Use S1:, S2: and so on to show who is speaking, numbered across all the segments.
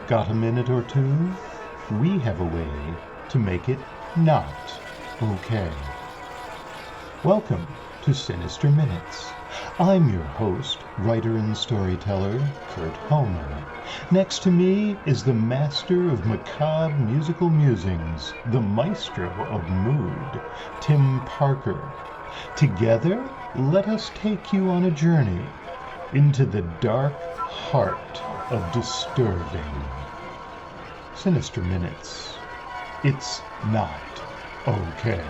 S1: Got a minute or two? We have a way to make it not okay. Welcome to Sinister Minutes. I'm your host, writer and storyteller, Kurt Homer. Next to me is the master of macabre musical musings, the maestro of mood, Tim Parker. Together, let us take you on a journey into the dark heart of disturbing. Sinister Minutes. It's not okay.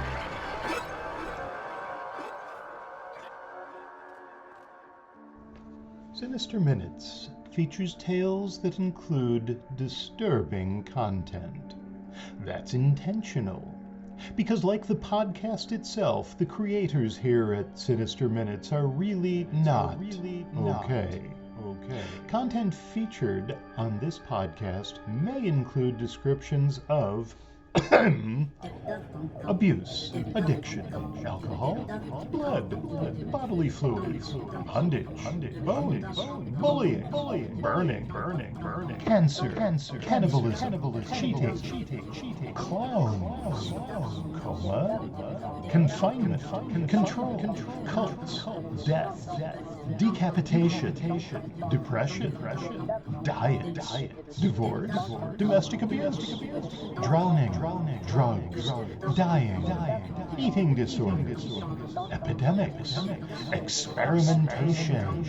S1: Sinister Minutes features tales that include disturbing content. That's intentional. Because like the podcast itself, the creators here at Sinister Minutes are really not okay. Content featured on this podcast may include descriptions of abuse, addiction, alcohol, blood, bodily fluids, bondage, bones, bullying, burning, cancer, cannibalism, cheating, clowns, coma, confinement, control, cults, death, decapitation, depression, diet, divorce, domestic abuse, drowning, drugs, dying, eating disorders, epidemics, experimentation,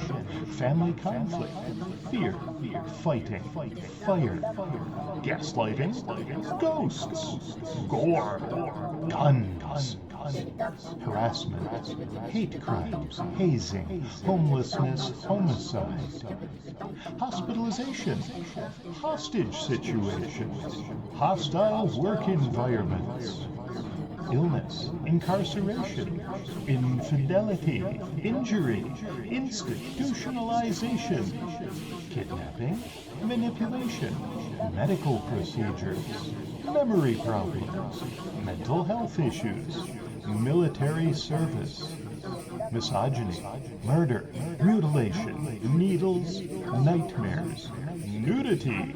S1: family conflict, fear, fighting, fire, gaslighting, ghosts, gore, guns, harassment, hate crimes, hazing, homelessness, homicide, hospitalization, hostage situations, hostile work environments, illness, incarceration, infidelity, injury, institutionalization, kidnapping, manipulation, medical procedures, memory problems, mental health issues, military service, misogyny, murder, mutilation, needles, nightmares, nudity,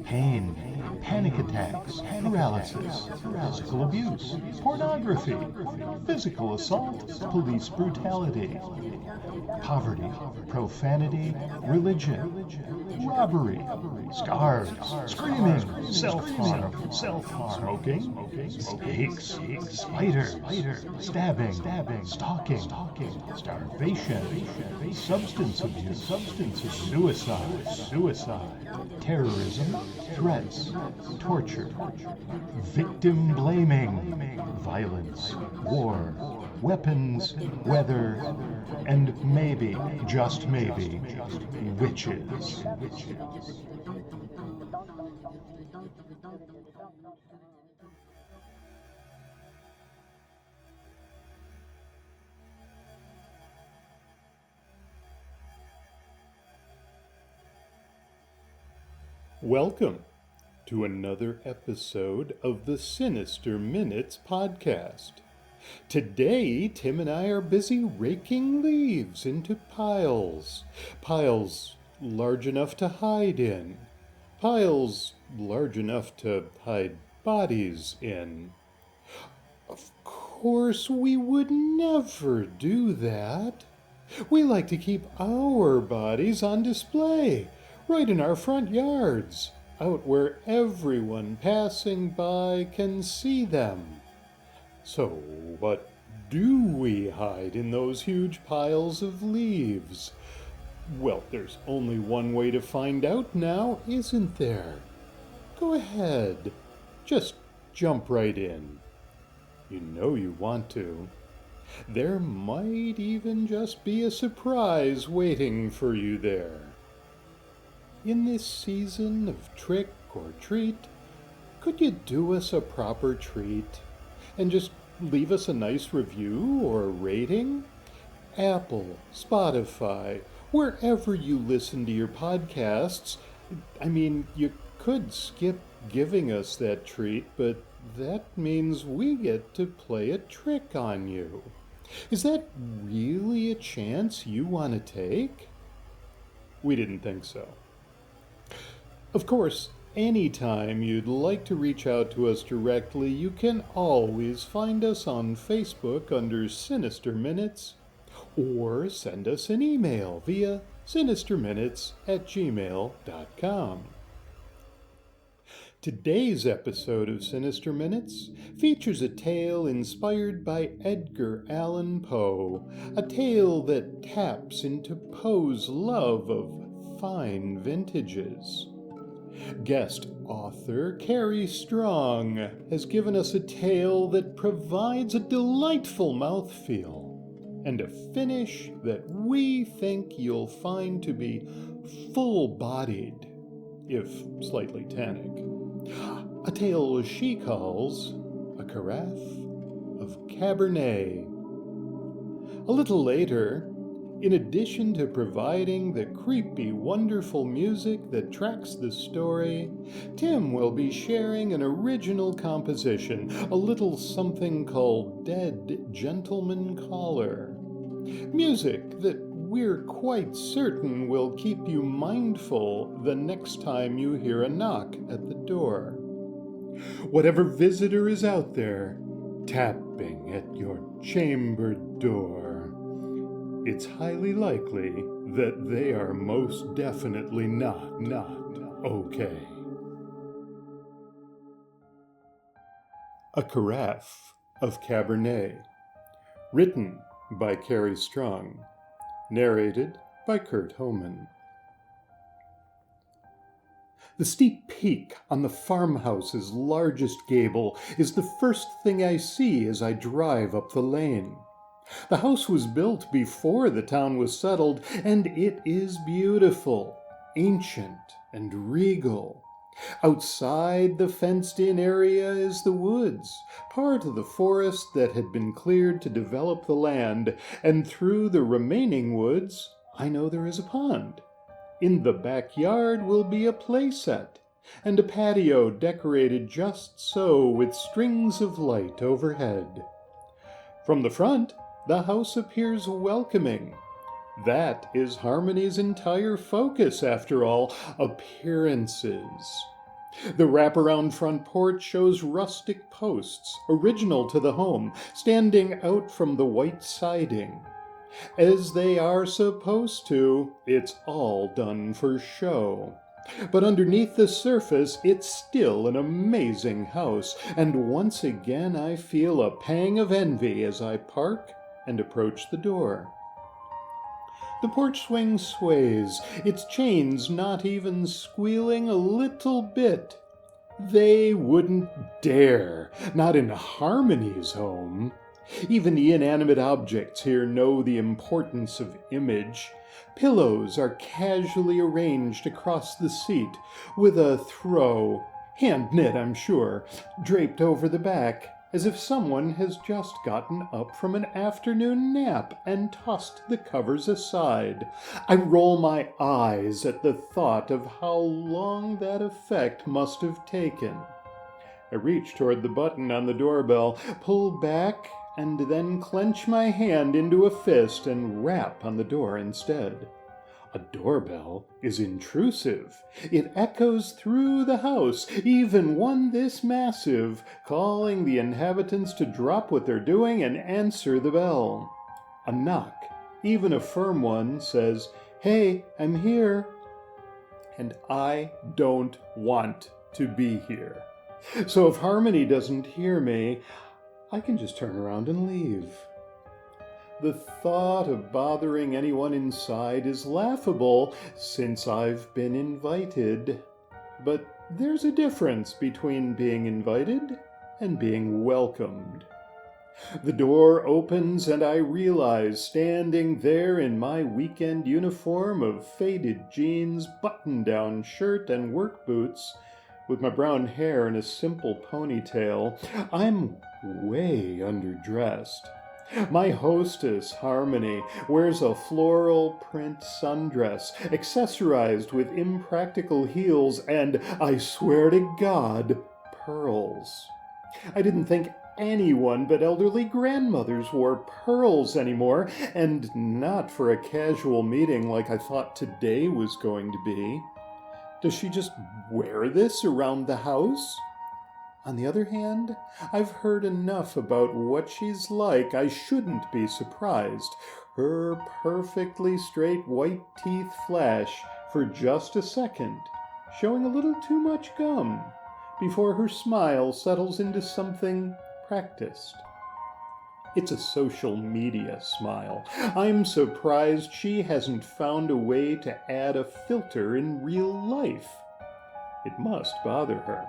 S1: pain, panic attacks, paralysis, physical abuse, pornography, physical assault, police brutality, poverty, profanity, religion, robbery, scars, screaming, self-harm, smoking, snakes, spiders, stabbing, stalking, starvation, substance abuse, suicide, terrorism, threats, torture, victim blaming, violence, war, weapons, weather, and maybe, just maybe, witches. Welcome to another episode of the Sinister Minutes podcast. Today, Tim and I are busy raking leaves into piles. Piles large enough to hide in. Piles large enough to hide bodies in. Of course, we would never do that. We like to keep our bodies on display, right in our front yards, out where everyone passing by can see them. So what do we hide in those huge piles of leaves? Well, there's only one way to find out now, isn't there? Go ahead. Just jump right in. You know you want to. There might even just be a surprise waiting for you there. In this season of trick or treat, could you do us a proper treat and just leave us a nice review or rating? Apple, Spotify, wherever you listen to your podcasts. I mean, you could skip giving us that treat, but that means we get to play a trick on you. Is that really a chance you want to take? We didn't think so. Of course, anytime you'd like to reach out to us directly, you can always find us on Facebook under Sinister Minutes, or send us an email via sinisterminutes@gmail.com. Today's episode of Sinister Minutes features a tale inspired by Edgar Allan Poe, a tale that taps into Poe's love of fine vintages. Guest author Kerrie Strong has given us a tale that provides a delightful mouthfeel and a finish that we think you'll find to be full-bodied, if slightly tannic. A tale she calls A Carafe of Cabernet. A little later, in addition to providing the creepy, wonderful music that tracks the story, Tim will be sharing an original composition, a little something called Dead Gentleman Caller. Music that we're quite certain will keep you mindful the next time you hear a knock at the door. Whatever visitor is out there, tapping at your chamber door, it's highly likely that they are most definitely not okay. A Carafe of Cabernet. Written by Kerrie Strong. Narrated by Kurt Homan. The steep peak on the farmhouse's largest gable is the first thing I see as I drive up the lane. The house was built before the town was settled, and it is beautiful, ancient, and regal. Outside the fenced-in area is the woods, part of the forest that had been cleared to develop the land, and through the remaining woods, I know there is a pond. In the backyard will be a playset, and a patio decorated just so with strings of light overhead. From the front, the house appears welcoming. That is Harmony's entire focus, after all, appearances. The wraparound front porch shows rustic posts, original to the home, standing out from the white siding. As they are supposed to, it's all done for show. But underneath the surface, it's still an amazing house, and once again I feel a pang of envy as I park and approach the door. The porch swing sways, its chains not even squealing a little bit. They wouldn't dare, not in Harmony's home. Even the inanimate objects here know the importance of image. Pillows are casually arranged across the seat, with a throw, hand-knit I'm sure, draped over the back, as if someone has just gotten up from an afternoon nap and tossed the covers aside. I roll my eyes at the thought of how long that effect must have taken. I reach toward the button on the doorbell, pull back, and then clench my hand into a fist and rap on the door instead. A doorbell is intrusive. It echoes through the house, even one this massive, calling the inhabitants to drop what they're doing and answer the bell. A knock, even a firm one, says, "Hey, I'm here." And I don't want to be here. So if Harmony doesn't hear me, I can just turn around and leave. The thought of bothering anyone inside is laughable, since I've been invited. But there's a difference between being invited and being welcomed. The door opens and I realize, standing there in my weekend uniform of faded jeans, button-down shirt, and work boots, with my brown hair in a simple ponytail, I'm way underdressed. My hostess, Harmony, wears a floral print sundress, accessorized with impractical heels and, I swear to God, pearls. I didn't think anyone but elderly grandmothers wore pearls anymore, and not for a casual meeting like I thought today was going to be. Does she just wear this around the house? On the other hand, I've heard enough about what she's like I shouldn't be surprised. Her perfectly straight white teeth flash for just a second, showing a little too much gum, before her smile settles into something practiced. It's a social media smile. I'm surprised she hasn't found a way to add a filter in real life. It must bother her.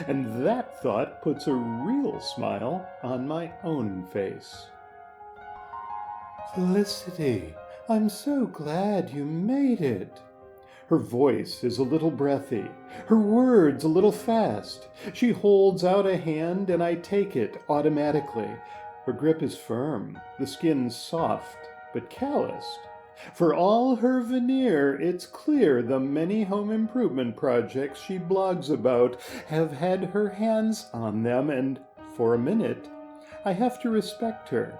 S1: And that thought puts a real smile on my own face. Felicity, I'm so glad you made it. Her voice is a little breathy, her words a little fast. She holds out a hand and I take it automatically. Her grip is firm, the skin soft but calloused. For all her veneer, it's clear the many home improvement projects she blogs about have had her hands on them, and for a minute, I have to respect her.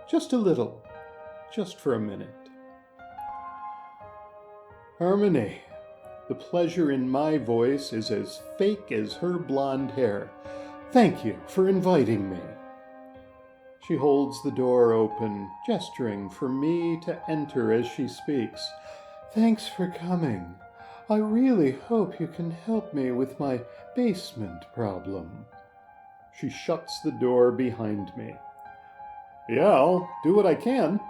S1: Just a little, just for a minute. Harmony, the pleasure in my voice is as fake as her blonde hair. Thank you for inviting me. She holds the door open, gesturing for me to enter as she speaks. Thanks for coming. I really hope you can help me with my basement problem. She shuts the door behind me. Yeah, I'll do what I can.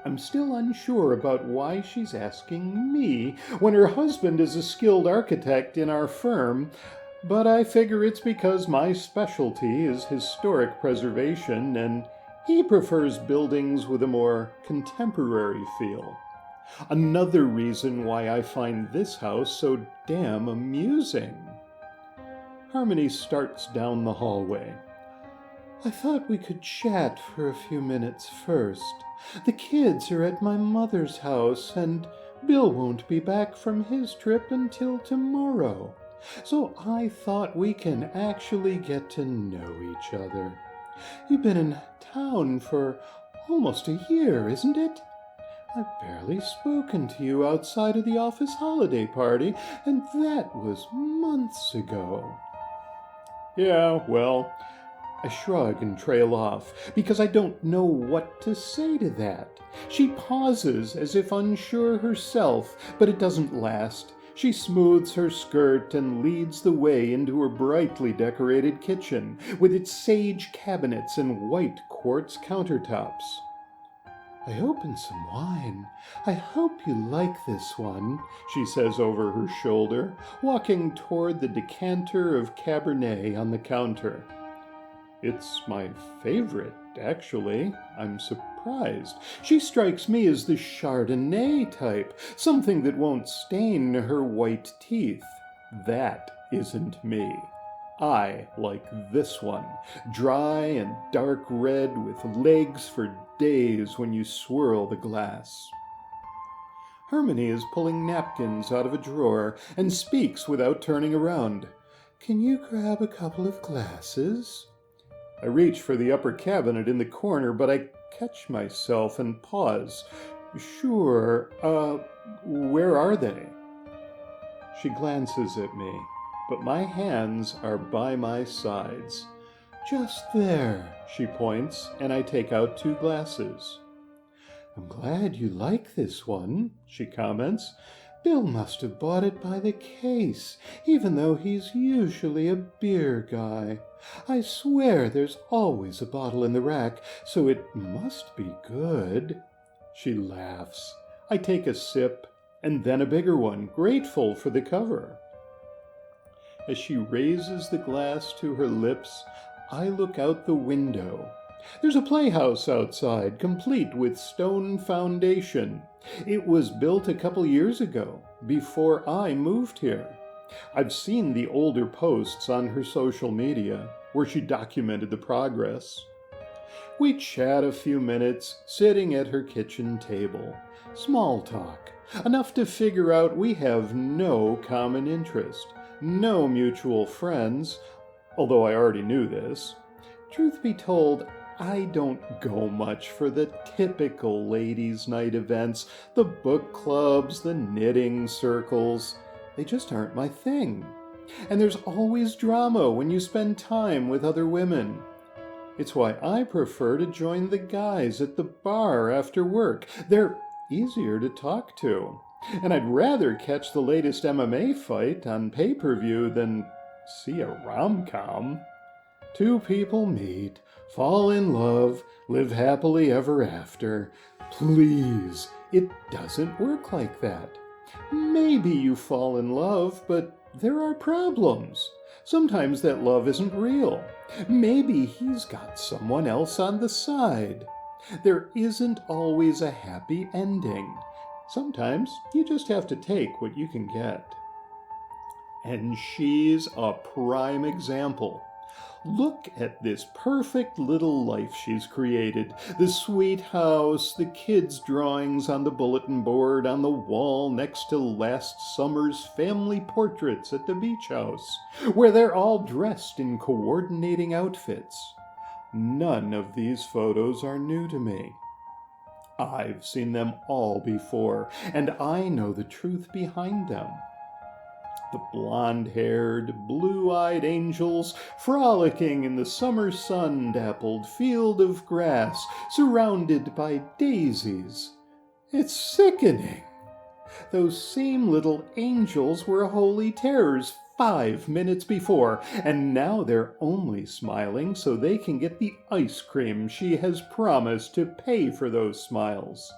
S1: I'm still unsure about why she's asking me when her husband is a skilled architect in our firm, but I figure it's because my specialty is historic preservation and he prefers buildings with a more contemporary feel. Another reason why I find this house so damn amusing. Harmony starts down the hallway. I thought we could chat for a few minutes first. The kids are at my mother's house and Bill won't be back from his trip until tomorrow. So I thought we can actually get to know each other. You've been in town for almost a year, isn't it? I've barely spoken to you outside of the office holiday party, and that was months ago. Yeah, well, I shrug and trail off, because I don't know what to say to that. She pauses as if unsure herself, but it doesn't last. She smooths her skirt and leads the way into her brightly decorated kitchen, with its sage cabinets and white quartz countertops. I opened some wine. I hope you like this one, she says over her shoulder, walking toward the decanter of Cabernet on the counter. It's my favorite, actually. I'm surprised. She strikes me as the Chardonnay type, something that won't stain her white teeth. That isn't me. I like this one, dry and dark red with legs for days when you swirl the glass. Harmony is pulling napkins out of a drawer and speaks without turning around. Can you grab a couple of glasses? I reach for the upper cabinet in the corner, but I catch myself and pause. Sure, where are they? She glances at me, but my hands are by my sides. Just there, she points, and I take out 2 glasses. I'm glad you like this one, she comments. Bill must have bought it by the case, even though he's usually a beer guy. I swear there's always a bottle in the rack, so it must be good. She laughs. I take a sip, and then a bigger one, grateful for the cover. As she raises the glass to her lips, I look out the window. There's a playhouse outside, complete with stone foundation. It was built a couple years ago, before I moved here. I've seen the older posts on her social media, where she documented the progress. We chat a few minutes, sitting at her kitchen table. Small talk, enough to figure out we have no common interest, no mutual friends, although I already knew this. Truth be told, I don't go much for the typical ladies' night events, the book clubs, the knitting circles. They just aren't my thing. And there's always drama when you spend time with other women. It's why I prefer to join the guys at the bar after work. They're easier to talk to. And I'd rather catch the latest MMA fight on pay-per-view than see a rom-com. Two people meet, fall in love, live happily ever after. Please, it doesn't work like that. Maybe you fall in love, but there are problems. Sometimes that love isn't real. Maybe he's got someone else on the side. There isn't always a happy ending. Sometimes you just have to take what you can get. And she's a prime example. Look at this perfect little life she's created. The sweet house, the kids' drawings on the bulletin board on the wall next to last summer's family portraits at the beach house, where they're all dressed in coordinating outfits. None of these photos are new to me. I've seen them all before, and I know the truth behind them. The blonde-haired, blue-eyed angels frolicking in the summer sun-dappled field of grass, surrounded by daisies. It's sickening. Those same little angels were holy terrors 5 minutes before, and now they're only smiling so they can get the ice cream she has promised to pay for those smiles.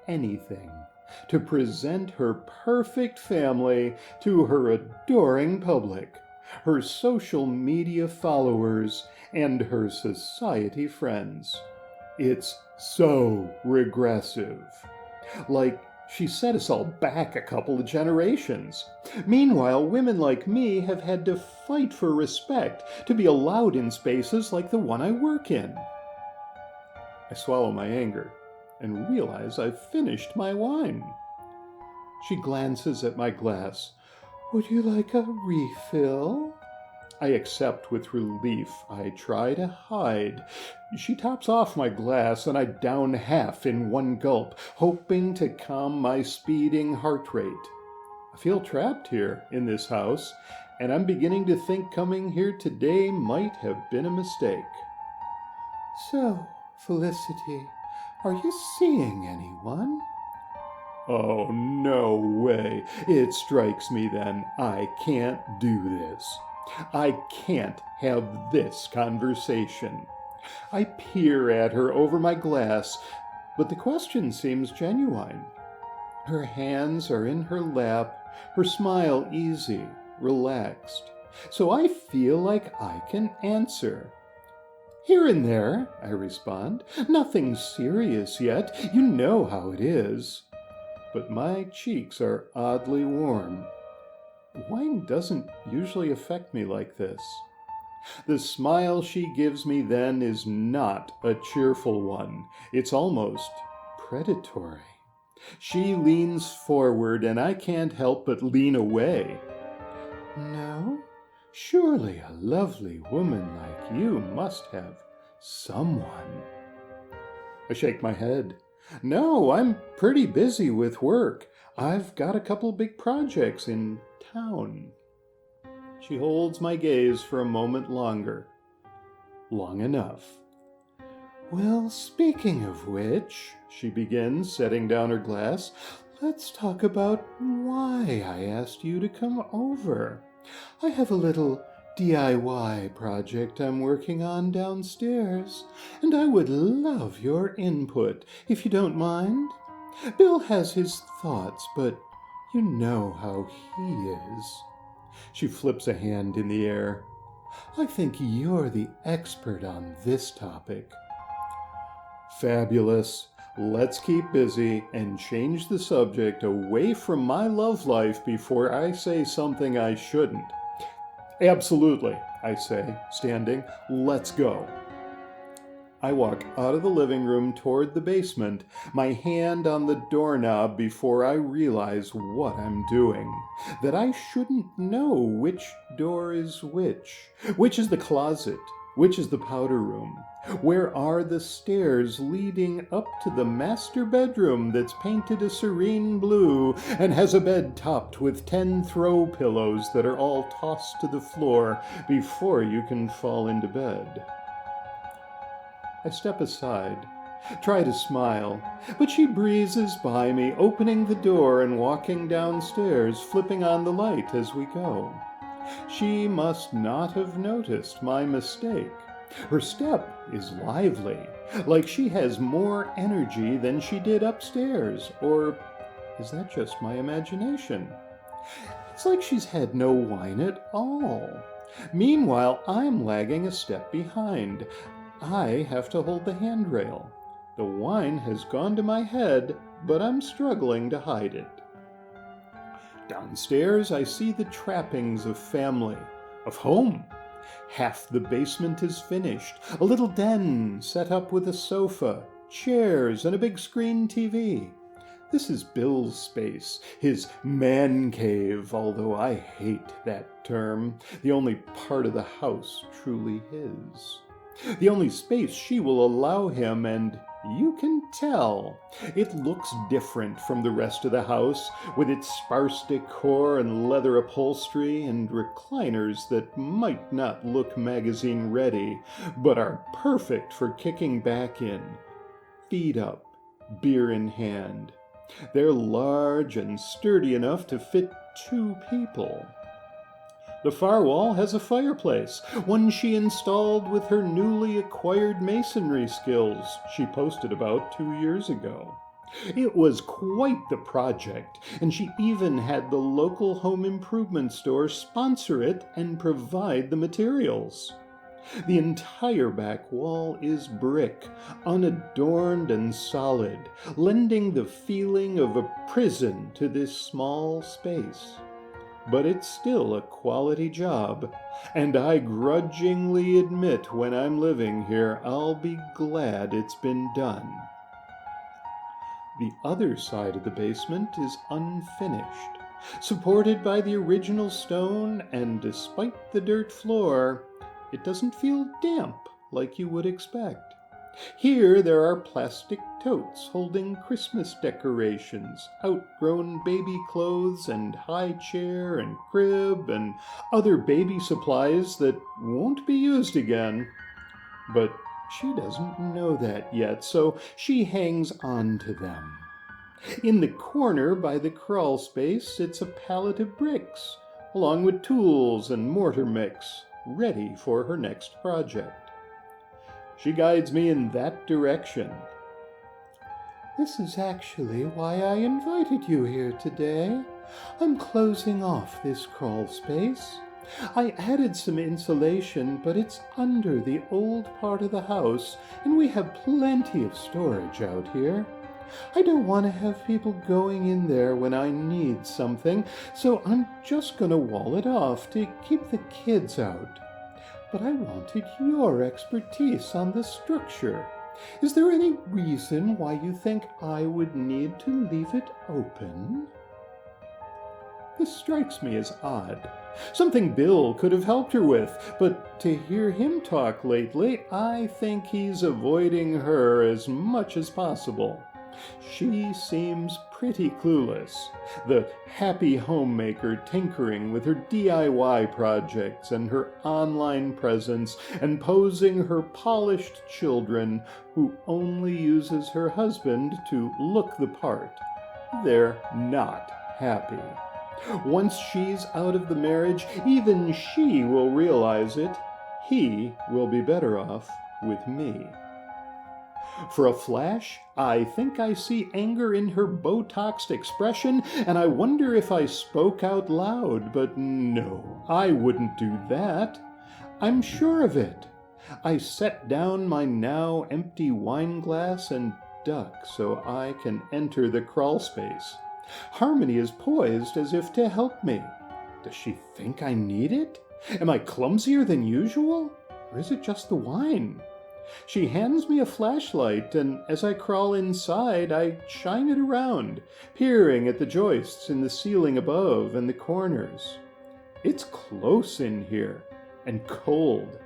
S1: Anything to present her perfect family to her adoring public, her social media followers, and her society friends. It's so regressive. Like she set us all back a couple of generations. Meanwhile, women like me have had to fight for respect to be allowed in spaces like the one I work in. I swallow my anger and realize I've finished my wine. She glances at my glass. Would you like a refill? I accept with relief. I try to hide. She tops off my glass and I down half in one gulp, hoping to calm my speeding heart rate. I feel trapped here in this house, and I'm beginning to think coming here today might have been a mistake. So, Felicity, are you seeing anyone? Oh, no way. It strikes me then I can't do this. I can't have this conversation. I peer at her over my glass, but the question seems genuine. Her hands are in her lap, her smile easy, relaxed. So I feel like I can answer. Here and there, I respond. Nothing serious yet. You know how it is. But my cheeks are oddly warm. Wine doesn't usually affect me like this. The smile she gives me then is not a cheerful one. It's almost predatory. She leans forward, and I can't help but lean away. No? Surely a lovely woman like you must have someone. I shake my head. No, I'm pretty busy with work. I've got a couple big projects in town. She holds my gaze for a moment longer. Long enough. Well, speaking of which, she begins, setting down her glass, let's talk about why I asked you to come over. I have a little DIY project I'm working on downstairs, and I would love your input, if you don't mind. Bill has his thoughts, but you know how he is. She flips a hand in the air. I think you're the expert on this topic. Fabulous. Let's keep busy and change the subject away from my love life before I say something I shouldn't. Absolutely, I say, standing. Let's go. I walk out of the living room toward the basement, my hand on the doorknob before I realize what I'm doing. That I shouldn't know which door is which is the closet, which is the powder room. Where are the stairs leading up to the master bedroom that's painted a serene blue and has a bed topped with 10 throw pillows that are all tossed to the floor before you can fall into bed? I step aside, try to smile, but she breezes by me, opening the door and walking downstairs, flipping on the light as we go. She must not have noticed my mistake. Her step is lively, like she has more energy than she did upstairs, or is that just my imagination? It's like she's had no wine at all. Meanwhile, I'm lagging a step behind. I have to hold the handrail. The wine has gone to my head, but I'm struggling to hide it. Downstairs, I see the trappings of family, of home. Half the basement is finished, a little den set up with a sofa, chairs, and a big screen TV. This is Bill's space, his man cave, although I hate that term, the only part of the house truly his. The only space she will allow him, and you can tell. It looks different from the rest of the house, with its sparse decor and leather upholstery and recliners that might not look magazine-ready, but are perfect for kicking back in. Feet up, beer in hand. They're large and sturdy enough to fit 2 people. The far wall has a fireplace, one she installed with her newly acquired masonry skills she posted about 2 years ago. It was quite the project, and she even had the local home improvement store sponsor it and provide the materials. The entire back wall is brick, unadorned and solid, lending the feeling of a prison to this small space. But it's still a quality job, and I grudgingly admit when I'm living here, I'll be glad it's been done. The other side of the basement is unfinished, supported by the original stone, and despite the dirt floor, it doesn't feel damp like you would expect. Here there are plastic totes holding Christmas decorations, outgrown baby clothes and high chair and crib and other baby supplies that won't be used again. But she doesn't know that yet, so she hangs on to them. In the corner by the crawl space sits a pallet of bricks, along with tools and mortar mix, ready for her next project. She guides me in that direction. This is actually why I invited you here today. I'm closing off this crawl space. I added some insulation, but it's under the old part of the house, and we have plenty of storage out here. I don't want to have people going in there when I need something, so I'm just going to wall it off to keep the kids out. But I wanted your expertise on the structure. Is there any reason why you think I would need to leave it open? This strikes me as odd. Something Bill could have helped her with, but to hear him talk lately, I think he's avoiding her as much as possible. She seems pretty clueless, the happy homemaker tinkering with her DIY projects and her online presence and posing her polished children who only uses her husband to look the part. They're not happy. Once she's out of the marriage, even she will realize it. He will be better off with me. For a flash, I think I see anger in her Botoxed expression, and I wonder if I spoke out loud, but no, I wouldn't do that. I'm sure of it. I set down my now empty wine glass and duck so I can enter the crawl space. Harmony is poised as if to help me. Does she think I need it? Am I clumsier than usual? Or is it just the wine? She hands me a flashlight, and as I crawl inside, I shine it around, peering at the joists in the ceiling above and the corners. It's close in here, and cold.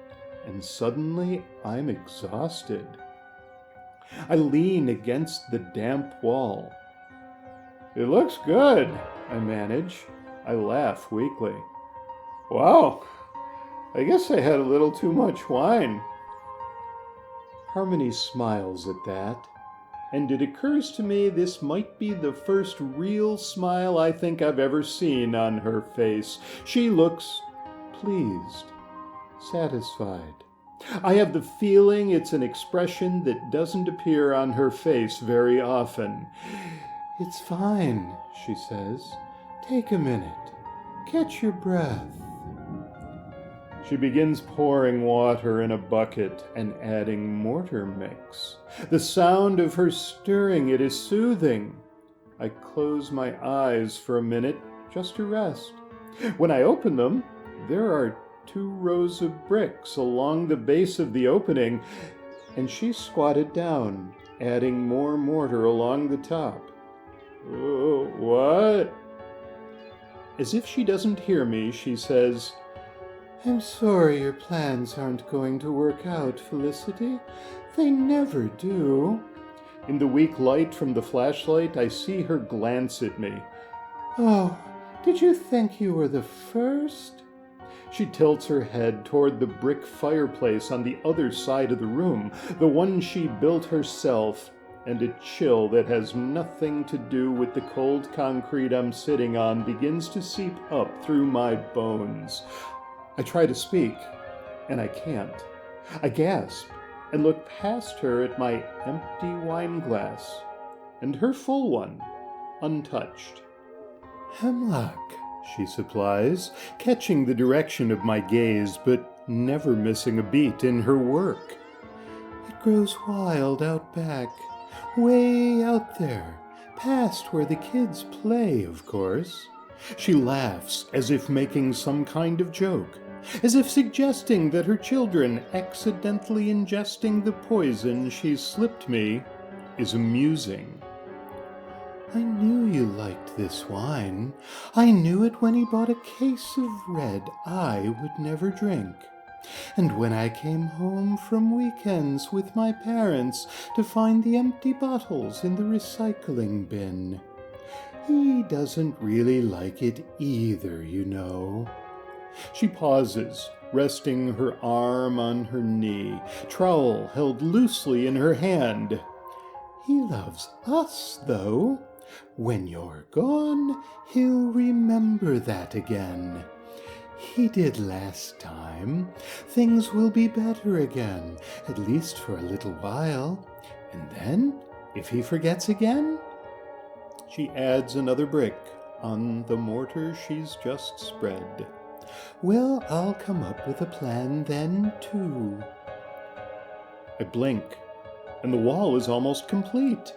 S1: and suddenly I'm exhausted. I lean against the damp wall. "It looks good," I manage. I laugh weakly. "Wow, I guess I had a little too much wine." Harmony smiles at that, and it occurs to me this might be the first real smile I think I've ever seen on her face. She looks pleased, satisfied. I have the feeling it's an expression that doesn't appear on her face very often. "It's fine," she says. "Take a minute. Catch your breath." She begins pouring water in a bucket and adding mortar mix. The sound of her stirring it is soothing. I close my eyes for a minute just to rest. When I open them, there are 2 rows of bricks along the base of the opening, and she's squatted down, adding more mortar along the top. "Oh, what?" As if she doesn't hear me, she says, "I'm sorry your plans aren't going to work out, Felicity. They never do." In the weak light from the flashlight, I see her glance at me. "Oh, did you think you were the first?" She tilts her head toward the brick fireplace on the other side of the room, the one she built herself, and a chill that has nothing to do with the cold concrete I'm sitting on begins to seep up through my bones. I try to speak, and I can't. I gasp and look past her at my empty wine glass, and her full one, untouched. "Hemlock," she supplies, catching the direction of my gaze, but never missing a beat in her work. "It grows wild out back, way out there, past where the kids play, of course." She laughs as if making some kind of joke, as if suggesting that her children accidentally ingesting the poison she slipped me is amusing. "I knew you liked this wine. I knew it when he bought a case of red I would never drink. And when I came home from weekends with my parents to find the empty bottles in the recycling bin. He doesn't really like it either, you know." She pauses, resting her arm on her knee, trowel held loosely in her hand. "He loves us, though. When you're gone, he'll remember that again. He did last time. Things will be better again, at least for a little while. And then, if he forgets again..." She adds another brick on the mortar she's just spread. "Well, I'll come up with a plan then, too." I blink, and the wall is almost complete.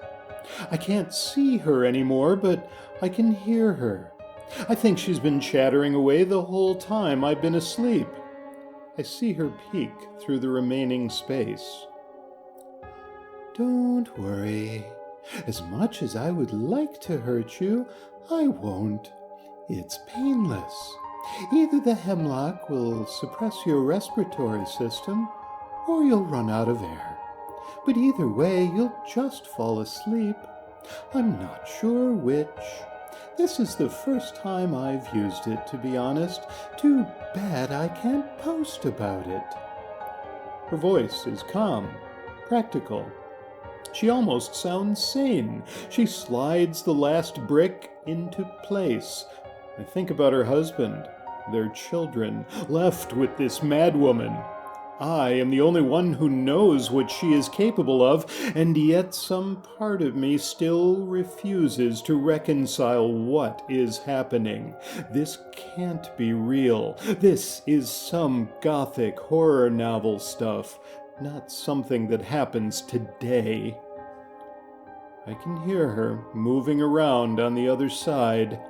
S1: I can't see her anymore, but I can hear her. I think she's been chattering away the whole time I've been asleep. I see her peek through the remaining space. "Don't worry. As much as I would like to hurt you, I won't. It's painless. Either the hemlock will suppress your respiratory system, or you'll run out of air. But either way, you'll just fall asleep. I'm not sure which. This is the first time I've used it, to be honest. Too bad I can't post about it." Her voice is calm, practical. She almost sounds sane. She slides the last brick into place. I think about her husband, their children, left with this madwoman. I am the only one who knows what she is capable of, and yet some part of me still refuses to reconcile what is happening. This can't be real. This is some gothic horror novel stuff, not something that happens today. I can hear her moving around on the other side,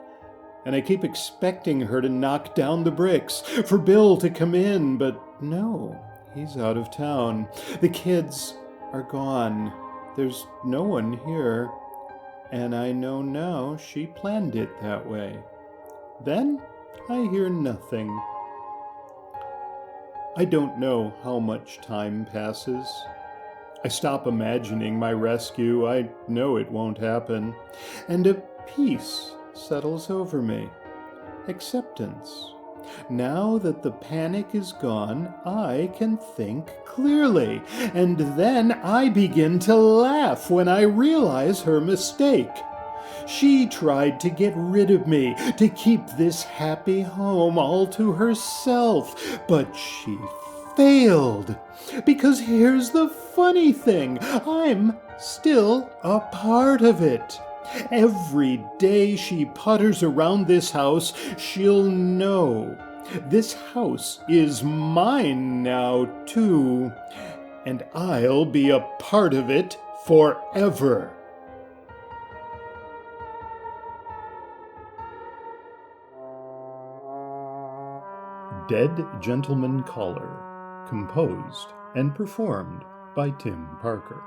S1: and I keep expecting her to knock down the bricks, for Bill to come in, but no, he's out of town. The kids are gone. There's no one here, and I know now she planned it that way. Then I hear nothing. I don't know how much time passes. I stop imagining my rescue. I know it won't happen. And a peace settles over me. Acceptance. Now that the panic is gone, I can think clearly. And then I begin to laugh when I realize her mistake. She tried to get rid of me, to keep this happy home all to herself, but she failed. Because here's the funny thing, I'm still a part of it. Every day she putters around this house, she'll know this house is mine now too, and I'll be a part of it forever. Dead Gentleman Caller, composed and performed by Tim Parker.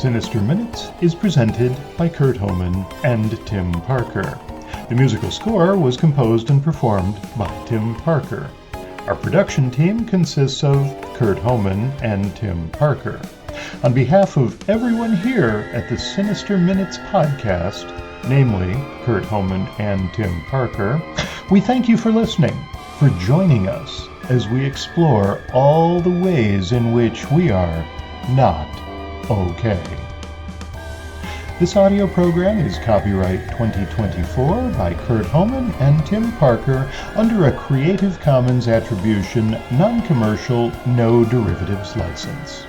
S1: Sinister Minutes is presented by Kurt Homan and Tim Parker. The musical score was composed and performed by Tim Parker. Our production team consists of Kurt Homan and Tim Parker. On behalf of everyone here at the Sinister Minutes podcast, namely Kurt Homan and Tim Parker, we thank you for listening, for joining us as we explore all the ways in which we are not okay. This audio program is copyright 2024 by Kurt Homan and Tim Parker under a Creative Commons Attribution, Non-Commercial, No Derivatives license.